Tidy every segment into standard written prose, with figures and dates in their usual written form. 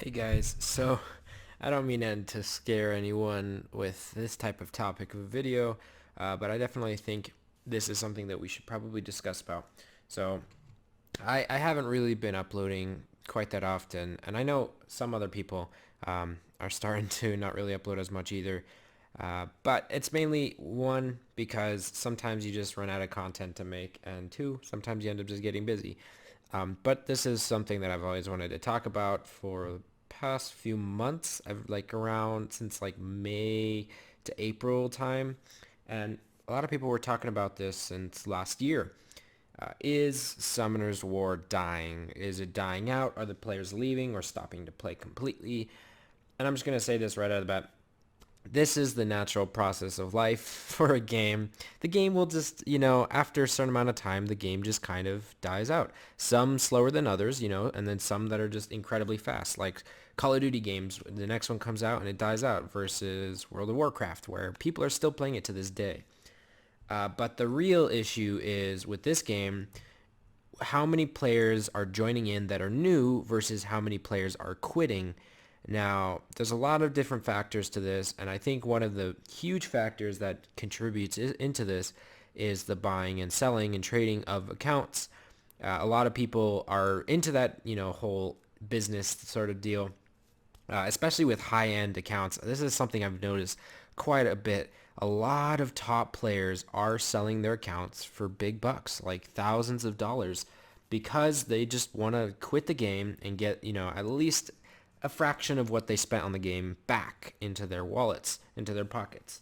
Hey guys, so I don't mean to scare anyone with this type of topic of a video, but I definitely think this is something that we should probably discuss about. So I haven't really been uploading quite that often, and I know some other people are starting to not really upload as much either. But it's mainly one, because sometimes you just run out of content to make, and two, sometimes you end up just getting busy. But this is something that I've always wanted to talk about for the past few months. I've like around since like May to April time, and a lot of people were talking about this since last year. Is Summoner's War dying? Is it dying out? Are the players leaving or stopping to play completely? And I'm just going to say this right out of the bat. This is the natural process of life for a game. The game will just, after a certain amount of time, the game just kind of dies out. Some slower than others, and then some that are just incredibly fast, like Call of Duty games. The next one comes out and it dies out versus World of Warcraft, where people are still playing it to this day. But the real issue is with this game, how many players are joining in that are new versus how many players are quitting. Now, there's a lot of different factors to this, and I think one of the huge factors that contributes into this is the buying and selling and trading of accounts. A lot of people are into that, whole business sort of deal, especially with high-end accounts. This is something I've noticed quite a bit. A lot of top players are selling their accounts for big bucks, like thousands of dollars, because they just want to quit the game and get, at least a fraction of what they spent on the game back into their wallets, into their pockets.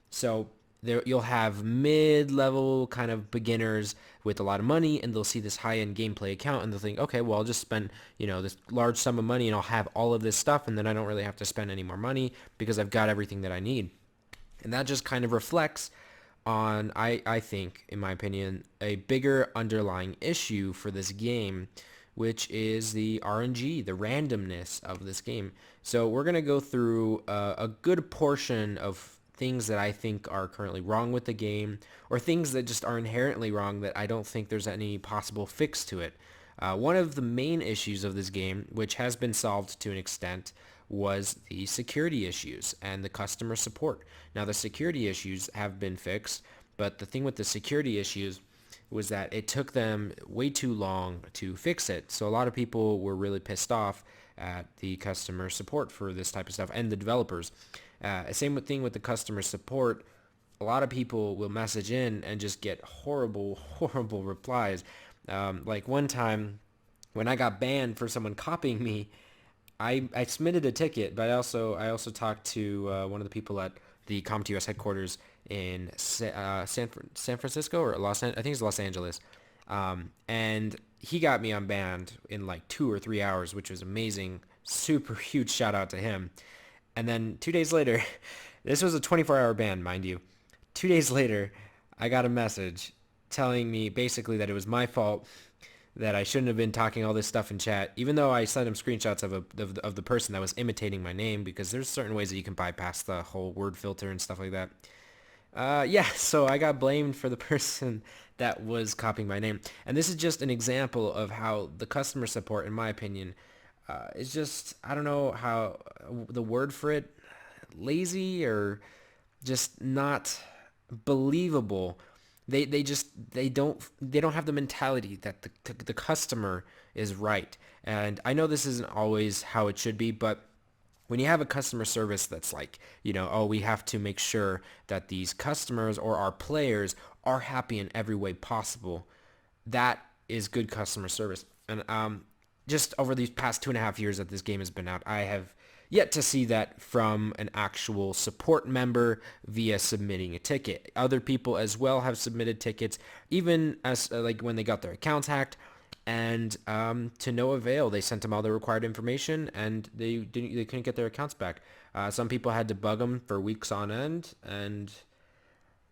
So there you'll have mid-level kind of beginners with a lot of money, and they'll see this high-end gameplay account and they'll think, okay, well, I'll just spend, this large sum of money and I'll have all of this stuff, and then I don't really have to spend any more money because I've got everything that I need. And that just kind of reflects on, I think, in my opinion, a bigger underlying issue for this game, which is the RNG, the randomness of this game. So we're going to go through a good portion of things that I think are currently wrong with the game, or things that just are inherently wrong that I don't think there's any possible fix to it. One of the main issues of this game, which has been solved to an extent, was the security issues and the customer support. Now, the security issues have been fixed, but the thing with the security issues was that it took them way too long to fix it. So a lot of people were really pissed off at the customer support for this type of stuff, and the developers. Same thing with the customer support. A lot of people will message in and just get horrible, horrible replies. Like one time when I got banned for someone copying me, I submitted a ticket, but I also talked to one of the people at the CompTOS headquarters in San Francisco, or I think it's Los Angeles, and he got me unbanned in like 2 or 3 hours, which was amazing. Super huge shout out to him. And then 2 days later, this was a 24-hour ban, mind you. 2 days later, I got a message telling me basically that it was my fault, that I shouldn't have been talking all this stuff in chat, even though I sent him screenshots of the person that was imitating my name, because there's certain ways that you can bypass the whole word filter and stuff like that. Yeah, so I got blamed for the person that was copying my name. And this is just an example of how the customer support, in my opinion, is just, I don't know how the word for it, lazy, or just not believable. They don't have the mentality that the customer is right. And I know this isn't always how it should be, but when you have a customer service that's like, oh, we have to make sure that these customers or our players are happy in every way possible, that is good customer service. And just over these past 2.5 years that this game has been out, I have yet to see that from an actual support member via submitting a ticket. Other people as well have submitted tickets, even as like when they got their accounts hacked, and to no avail. They sent them all the required information, and they couldn't get their accounts back. Some people had to bug them for weeks on end, and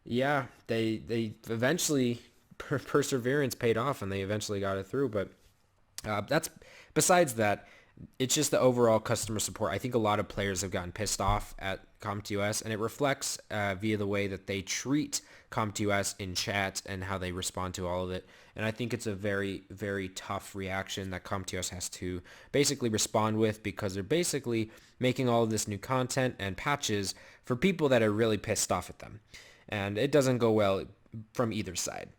yeah, they eventually perseverance paid off, and they eventually got it through. But that's besides that. It's just the overall customer support. I think a lot of players have gotten pissed off at CompTOS, and it reflects via the way that they treat CompTOS in chat and how they respond to all of it. And I think it's a very, very tough reaction that CompTOS has to basically respond with, because they're basically making all of this new content and patches for people that are really pissed off at them. And it doesn't go well from either side.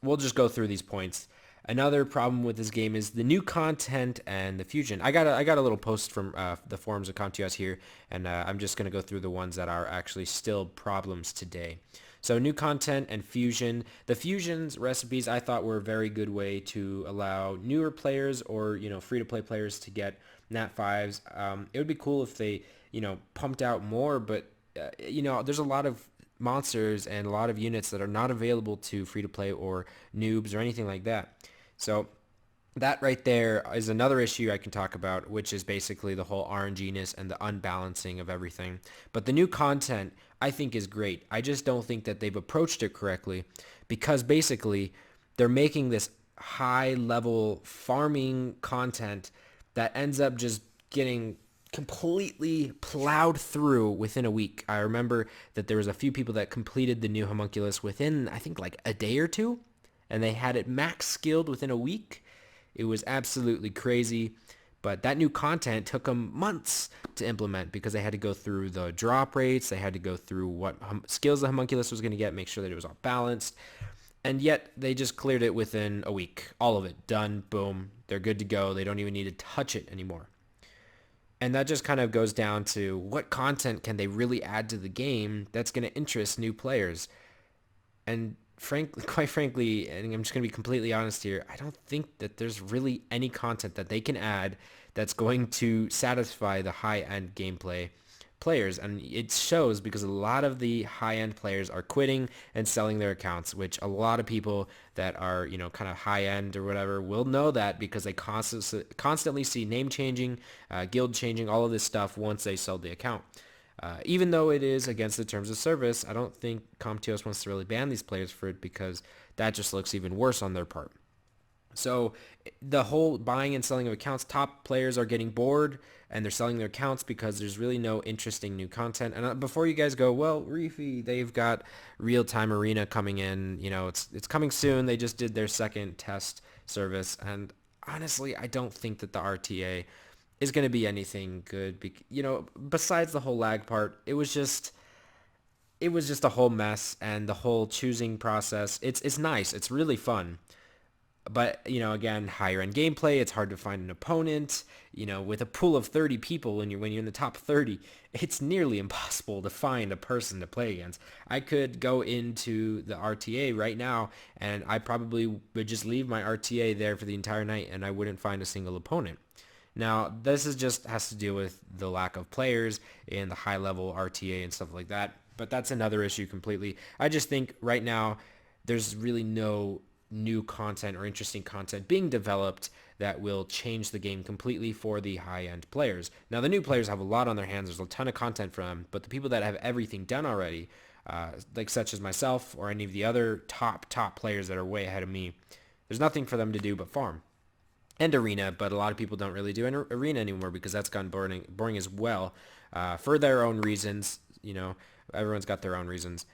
We'll just go through these points. Another problem with this game is the new content and the fusion. I got a little post from the forums of CompTOS here, and I'm just going to go through the ones that are actually still problems today. So new content and fusion. The fusion's recipes I thought were a very good way to allow newer players or free-to-play players to get Nat 5s. It would be cool if they pumped out more, but there's a lot of monsters and a lot of units that are not available to free-to-play or noobs or anything like that. So that right there is another issue I can talk about, which is basically the whole RNG-ness and the unbalancing of everything. But the new content I think is great. I just don't think that they've approached it correctly, because basically they're making this high-level farming content that ends up just getting completely plowed through within a week. I remember that there was a few people that completed the new homunculus within, I think, like a day or two, and they had it max skilled within a week. It was absolutely crazy. But that new content took them months to implement, because they had to go through the drop rates. They had to go through what skills the homunculus was going to get, make sure that it was all balanced. And yet they just cleared it within a week. All of it done. Boom. They're good to go. They don't even need to touch it anymore. And that just kind of goes down to what content can they really add to the game that's going to interest new players. And quite frankly, and I'm just going to be completely honest here, I don't think that there's really any content that they can add that's going to satisfy the high-end gameplay players. And it shows, because a lot of the high-end players are quitting and selling their accounts, which a lot of people that are, kind of high-end or whatever will know that, because they constantly see name changing, guild changing, all of this stuff once they sell the account. Even though it is against the terms of service, I don't think CompTOS wants to really ban these players for it, because that just looks even worse on their part. So the whole buying and selling of accounts, top players are getting bored and they're selling their accounts because there's really no interesting new content. And before you guys go, well, Reafi, they've got real-time arena coming in. It's coming soon. They just did their second test service. And honestly, I don't think that the RTA is going to be anything good. Besides the whole lag part, it was just a whole mess, and the whole choosing process. It's nice. It's really fun. But, again, higher end gameplay, it's hard to find an opponent. With a pool of 30 people, when you're in the top 30, it's nearly impossible to find a person to play against. I could go into the RTA right now, and I probably would just leave my RTA there for the entire night, and I wouldn't find a single opponent. Now, this has to do with the lack of players in the high-level RTA and stuff like that, but that's another issue completely. I just think right now there's really no new content or interesting content being developed that will change the game completely for the high-end players. Now, the new players have a lot on their hands. There's a ton of content for them, but the people that have everything done already, like such as myself or any of the other top players that are way ahead of me, there's nothing for them to do but farm. And arena, but a lot of people don't really do an arena anymore, because that's gotten boring as well, for their own reasons. Everyone's got their own reasons.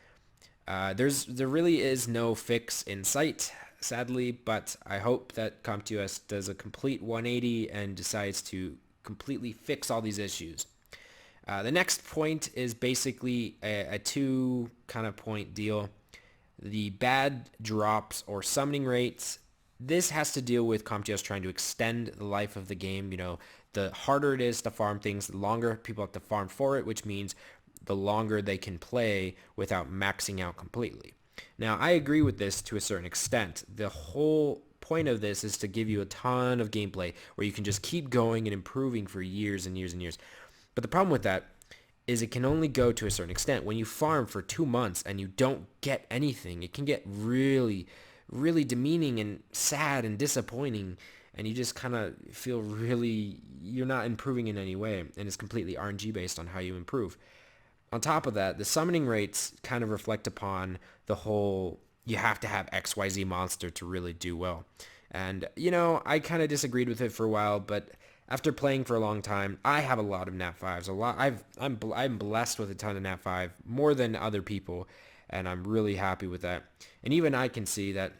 There really is no fix in sight, sadly, but I hope that CompTOS does a complete 180 and decides to completely fix all these issues. The next point is basically a two kind of point deal. The bad drops or summoning rates. This has to deal with CompTOS trying to extend the life of the game. The harder it is to farm things, the longer people have to farm for it, which means the longer they can play without maxing out completely. Now, I agree with this to a certain extent. The whole point of this is to give you a ton of gameplay where you can just keep going and improving for years and years and years. But the problem with that is it can only go to a certain extent. When you farm for 2 months and you don't get anything, it can get really, really demeaning and sad and disappointing, and you just kind of feel you're not improving in any way, and it's completely RNG based on how you improve. On top of that, the summoning rates kind of reflect upon the whole, you have to have XYZ monster to really do well. And, I kind of disagreed with it for a while, but after playing for a long time, I have a lot of Nat 5s. I'm blessed with a ton of Nat 5, more than other people, and I'm really happy with that. And even I can see that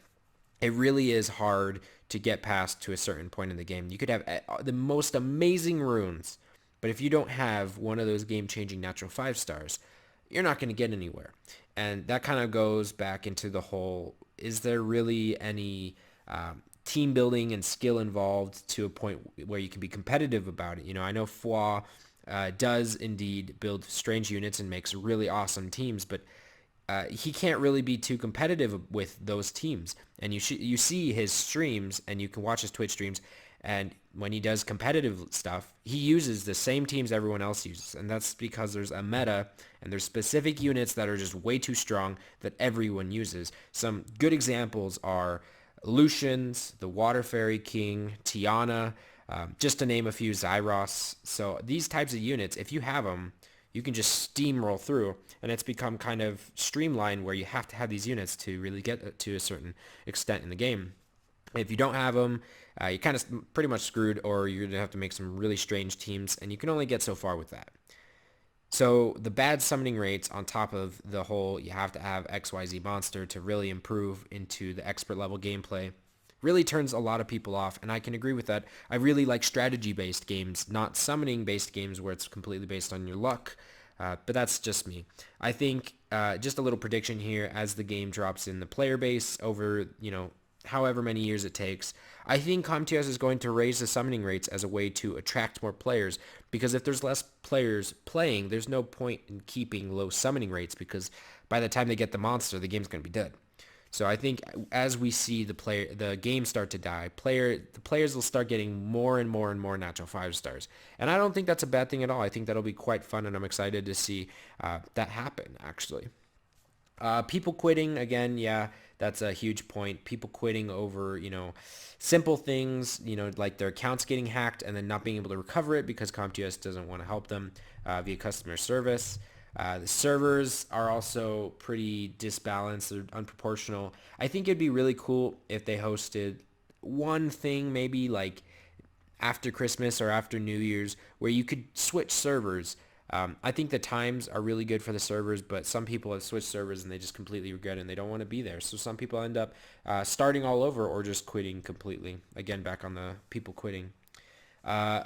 it really is hard to get past to a certain point in the game. You could have the most amazing runes, but if you don't have one of those game-changing natural 5 stars, you're not going to get anywhere. And that kind of goes back into the whole, is there really any team building and skill involved to a point where you can be competitive about it? I know Foix does indeed build strange units and makes really awesome teams, but he can't really be too competitive with those teams. And you see his streams, and you can watch his Twitch streams, and when he does competitive stuff, he uses the same teams everyone else uses. And that's because there's a meta, and there's specific units that are just way too strong that everyone uses. Some good examples are Lucians, the Water Fairy King, Tiana, just to name a few, Zyros. So these types of units, if you have them, you can just steamroll through, and it's become kind of streamlined where you have to have these units to really get to a certain extent in the game. If you don't have them, you're kind of pretty much screwed, or you're going to have to make some really strange teams, and you can only get so far with that. So the bad summoning rates on top of the whole you have to have XYZ monster to really improve into the expert level gameplay really turns a lot of people off, and I can agree with that. I really like strategy-based games, not summoning-based games where it's completely based on your luck, but that's just me. I think just a little prediction here, as the game drops in the player base over, however many years it takes, I think CompTIA is going to raise the summoning rates as a way to attract more players, because if there's less players playing, there's no point in keeping low summoning rates, because by the time they get the monster, the game's going to be dead. So I think as we see the game start to die, the players will start getting more and more and more natural 5 stars. And I don't think that's a bad thing at all. I think that'll be quite fun, and I'm excited to see that happen, actually. People quitting, again, yeah, that's a huge point. People quitting over, simple things, like their accounts getting hacked and then not being able to recover it because CompTIA doesn't want to help them via customer service. The servers are also pretty disbalanced. They're unproportional. I think it'd be really cool if they hosted one thing, maybe like after Christmas or after New Year's, where you could switch servers. I think the times are really good for the servers, but some people have switched servers and they just completely regret it and they don't want to be there. So some people end up starting all over or just quitting completely. Again, back on the people quitting.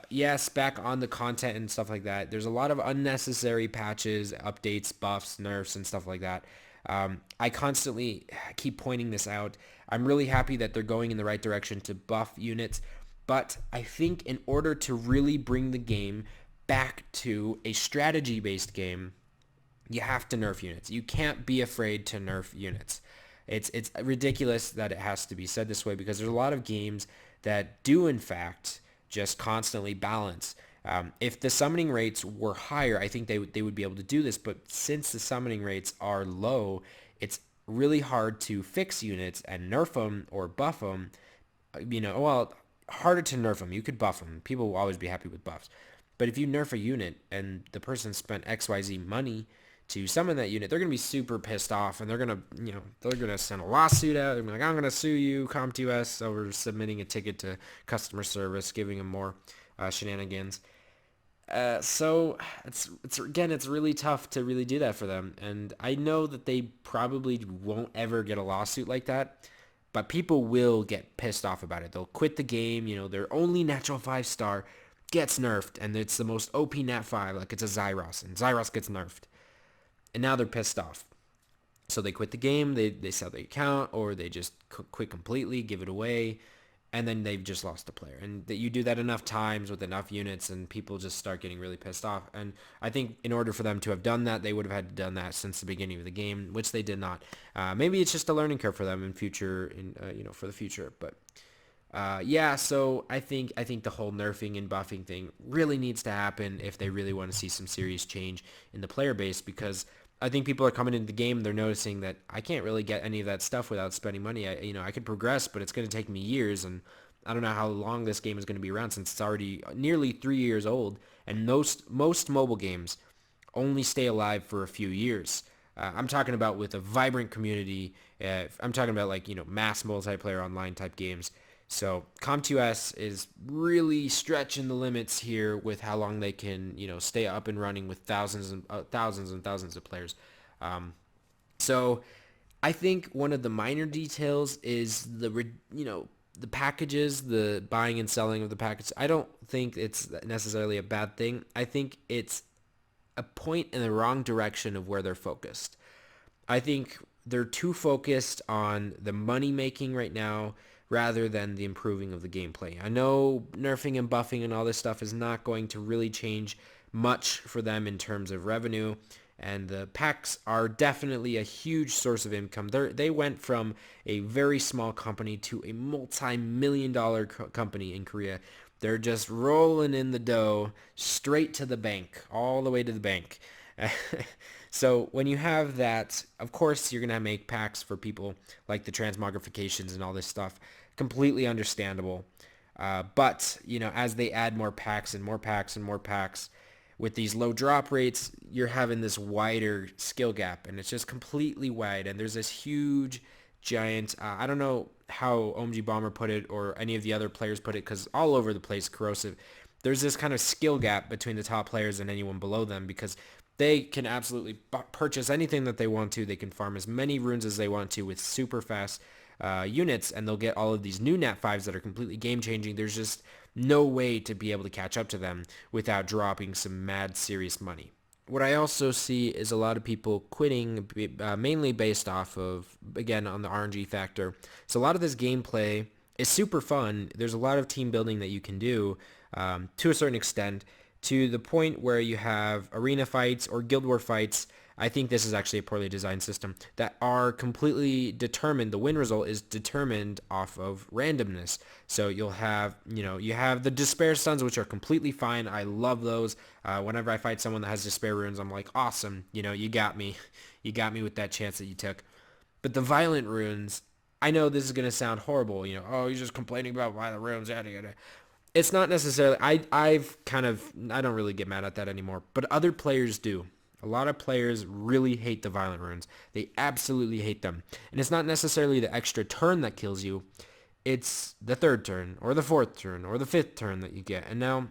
Yes, back on the content and stuff like that. There's a lot of unnecessary patches, updates, buffs, nerfs, and stuff like that. I constantly keep pointing this out. I'm really happy that they're going in the right direction to buff units, but I think in order to really bring the game back to a strategy-based game, you have to nerf units. You can't be afraid to nerf units. It's ridiculous that it has to be said this way, because there's a lot of games that do, in fact, just constantly balance. If the summoning rates were higher, I think they would be able to do this. But since the summoning rates are low, it's really hard to fix units and nerf them or buff them. Well, harder to nerf them. You could buff them. People will always be happy with buffs. But if you nerf a unit and the person spent XYZ money to summon that unit, they're going to be super pissed off, and they're going to send a lawsuit out. They're like, I'm going to sue you, CompTIA, over submitting a ticket to customer service, giving them more shenanigans. So it's really tough to really do that for them. And I know that they probably won't ever get a lawsuit like that, but people will get pissed off about it. They'll quit the game. Their only natural 5-star gets nerfed, and it's the most OP nat 5, like it's a Zyros, and Zyros gets nerfed. And now they're pissed off. So they quit the game, they sell the account, or they just quit completely, give it away, and then they've just lost a player. And that you do that enough times with enough units, and people just start getting really pissed off. And I think in order for them to have done that, they would have had to done that since the beginning of the game, which they did not. Maybe it's just a learning curve for them in future, for the future. But so I think the whole nerfing and buffing thing really needs to happen if they really want to see some serious change in the player base, because I think people are coming into the game, they're noticing that I can't really get any of that stuff without spending money. I could progress, but it's going to take me years, and I don't know how long this game is going to be around, since it's already nearly 3 years old, and most mobile games only stay alive for a few years. I'm talking about with a vibrant community. I'm talking about mass multiplayer online type games. So CompTIA is really stretching the limits here with how long they can, stay up and running with thousands of players. Um, so I think one of the minor details is the packages, the buying and selling of the package. I don't think it's necessarily a bad thing. I think it's a point in the wrong direction of where they're focused. I think they're too focused on the money making right now rather than the improving of the gameplay. I know nerfing and buffing and all this stuff is not going to really change much for them in terms of revenue, and the packs are definitely a huge source of income. They went from a very small company to a multi-million dollar company in Korea. They're just rolling in the dough straight to the bank, all the way to the bank. So when you have that, of course, you're going to make packs for people like the transmogrifications and all this stuff. Completely understandable. But, as they add more packs and more packs and more packs, with these low drop rates, you're having this wider skill gap, and it's just completely wide. And there's this huge, giant, I don't know how OMG Bomber put it or any of the other players put it, because all over the place, Corrosive, there's this kind of skill gap between the top players and anyone below them, because they can absolutely purchase anything that they want to. They can farm as many runes as they want to with super fast units, and they'll get all of these new Nat 5s that are completely game changing. There's just no way to be able to catch up to them without dropping some mad serious money. What I also see is a lot of people quitting, mainly based off of, again, on the RNG factor. So a lot of this gameplay is super fun. There's a lot of team building that you can do to a certain extent, to the point where you have arena fights or guild war fights. I think this is actually a poorly designed system that are completely determined. The win result is determined off of randomness. So you'll have, you have the despair stuns, which are completely fine. I love those. Whenever I fight someone that has despair runes, I'm like, awesome. You got me. You got me with that chance that you took. But the violent runes, I know this is going to sound horrible. Oh, you're just complaining about violent runes. Yada, yada. It's not necessarily, I don't really get mad at that anymore, but other players do. A lot of players really hate the violent runes. They absolutely hate them. And it's not necessarily the extra turn that kills you. It's the third turn or the fourth turn or the fifth turn that you get. And now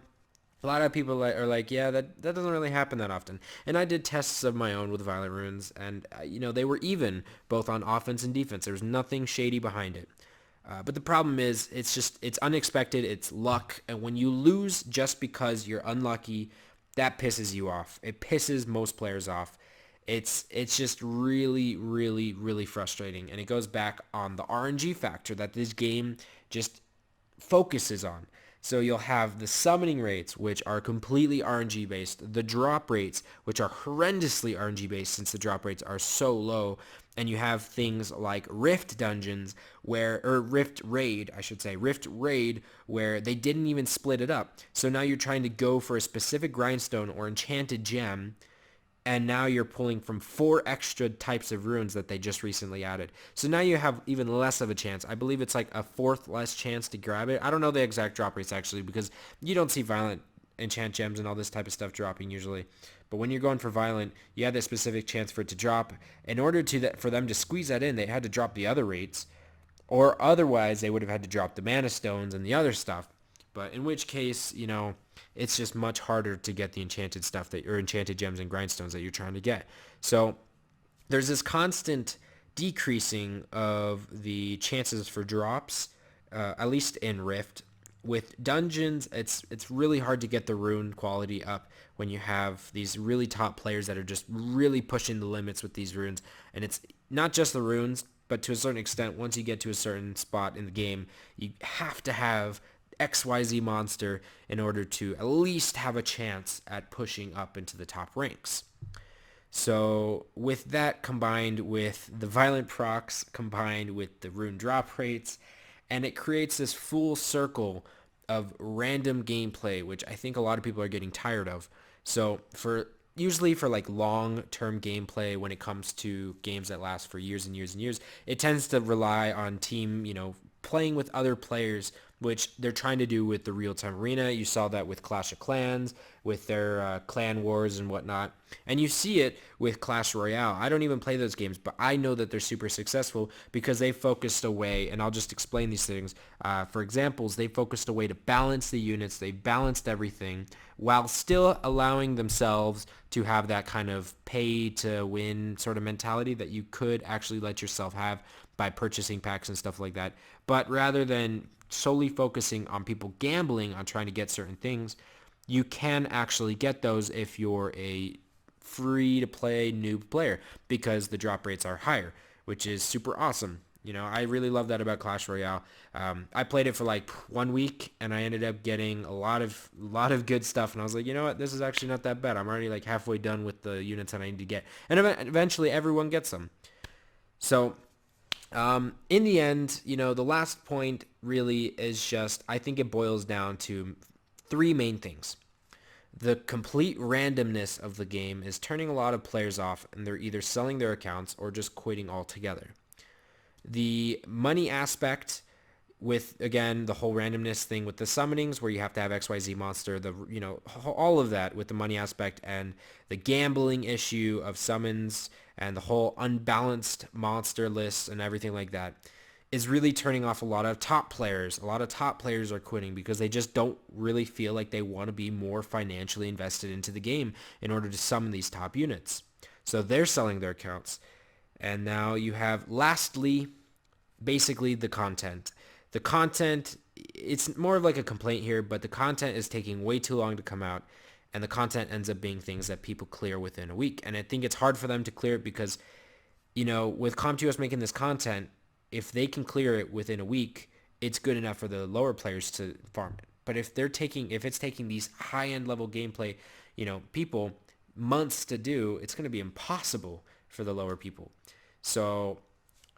a lot of people are like, yeah, that doesn't really happen that often. And I did tests of my own with violent runes, and they were even both on offense and defense. There was nothing shady behind it. But the problem is, it's unexpected, it's luck, and when you lose just because you're unlucky, that pisses you off. It pisses most players off. It's just really, really, really frustrating, and it goes back on the RNG factor that this game just focuses on. So you'll have the summoning rates, which are completely RNG based, the drop rates, which are horrendously RNG based since the drop rates are so low, and you have things like Rift dungeons or Rift Raid, I should say, Rift Raid, where they didn't even split it up. So now you're trying to go for a specific grindstone or enchanted gem, and now you're pulling from 4 extra types of runes that they just recently added. So now you have even less of a chance. I believe it's like a fourth less chance to grab it. I don't know the exact drop rates actually, because you don't see violent enchant gems and all this type of stuff dropping usually. But when you're going for violent, you have that specific chance for it to drop. In order for them to squeeze that in, they had to drop the other rates, or otherwise they would have had to drop the mana stones and the other stuff. But in which case, it's just much harder to get the enchanted stuff or enchanted gems and grindstones that you're trying to get. So there's this constant decreasing of the chances for drops, at least in Rift. With dungeons, it's really hard to get the rune quality up when you have these really top players that are just really pushing the limits with these runes. And it's not just the runes, but to a certain extent, once you get to a certain spot in the game, you have to have XYZ monster in order to at least have a chance at pushing up into the top ranks. So with that combined with the violent procs, combined with the rune drop rates, and it creates this full circle of random gameplay, which I think a lot of people are getting tired of. So usually for like long-term gameplay, when it comes to games that last for years and years and years, it tends to rely on team, playing with other players which they're trying to do with the real-time arena. You saw that with Clash of Clans, with their clan wars and whatnot. And you see it with Clash Royale. I don't even play those games, but I know that they're super successful because they focused a way, and I'll just explain these things. For examples, they focused a way to balance the units. They balanced everything while still allowing themselves to have that kind of pay to win sort of mentality that you could actually let yourself have by purchasing packs and stuff like that. But rather than solely focusing on people gambling on trying to get certain things, you can actually get those if you're a free to play noob player because the drop rates are higher, which is super awesome. You know, I really love that about Clash Royale. I played it for like 1 week and I ended up getting a lot of good stuff. And I was like, you know what, this is actually not that bad. I'm already like halfway done with the units that I need to get. And eventually everyone gets them. So in the end, you know, the last point really is just, I think it boils down to three main things. The complete randomness of the game is turning a lot of players off, and they're either selling their accounts or just quitting altogether. The money aspect with, again, the whole randomness thing with the summonings where you have to have XYZ monster, all of that with the money aspect, and the gambling issue of summons and the whole unbalanced monster lists and everything like that is really turning off a lot of top players. A lot of top players are quitting because they just don't really feel like they want to be more financially invested into the game in order to summon these top units. So they're selling their accounts. And now you have, lastly, basically the content. The content, it's more of like a complaint here, but the content is taking way too long to come out, and the content ends up being things that people clear within a week. And I think it's hard for them to clear it because, you know, with CompTOS making this content, if they can clear it within a week, it's good enough for the lower players to farm it. But if it's taking these high-end level gameplay, you know, people months to do, it's going to be impossible for the lower people. So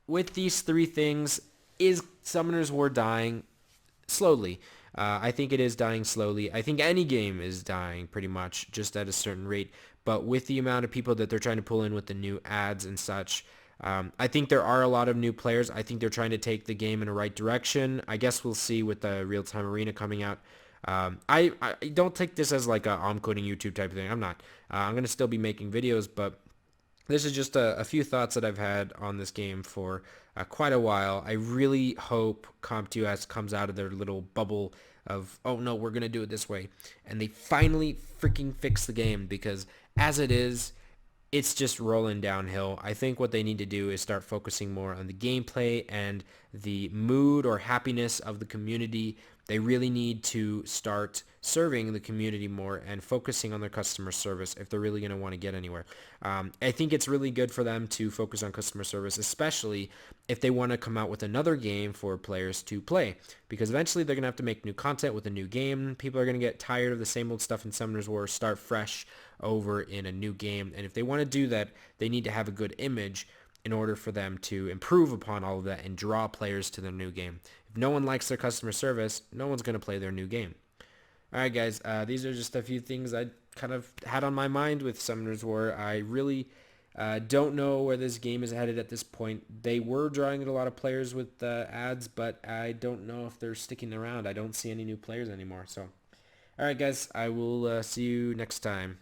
with these three things, is Summoner's War dying? Slowly. I think it is dying slowly. I think any game is dying pretty much just at a certain rate. But with the amount of people that they're trying to pull in with the new ads and such, I think there are a lot of new players. I think they're trying to take the game in the right direction. I guess we'll see with the real-time arena coming out. I don't take this as like I'm quitting YouTube type of thing. I'm not. I'm going to still be making videos, but this is just a few thoughts that I've had on this game for quite a while. I really hope CompTOS comes out of their little bubble of, oh no, we're going to do it this way. And they finally freaking fix the game, because as it is, it's just rolling downhill. I think what they need to do is start focusing more on the gameplay and the mood or happiness of the community. They really need to start serving the community more and focusing on their customer service if they're really going to want to get anywhere. I think it's really good for them to focus on customer service, especially if they want to come out with another game for players to play, because eventually they're going to have to make new content with a new game. People are going to get tired of the same old stuff in Summoner's War, start fresh over in a new game. And if they want to do that, they need to have a good image in order for them to improve upon all of that and draw players to their new game. If no one likes their customer service, no one's going to play their new game. All right, guys, these are just a few things I kind of had on my mind with Summoner's War. I really don't know where this game is headed at this point. They were drawing in a lot of players with ads, but I don't know if they're sticking around. I don't see any new players anymore. So, all right, guys, I will see you next time.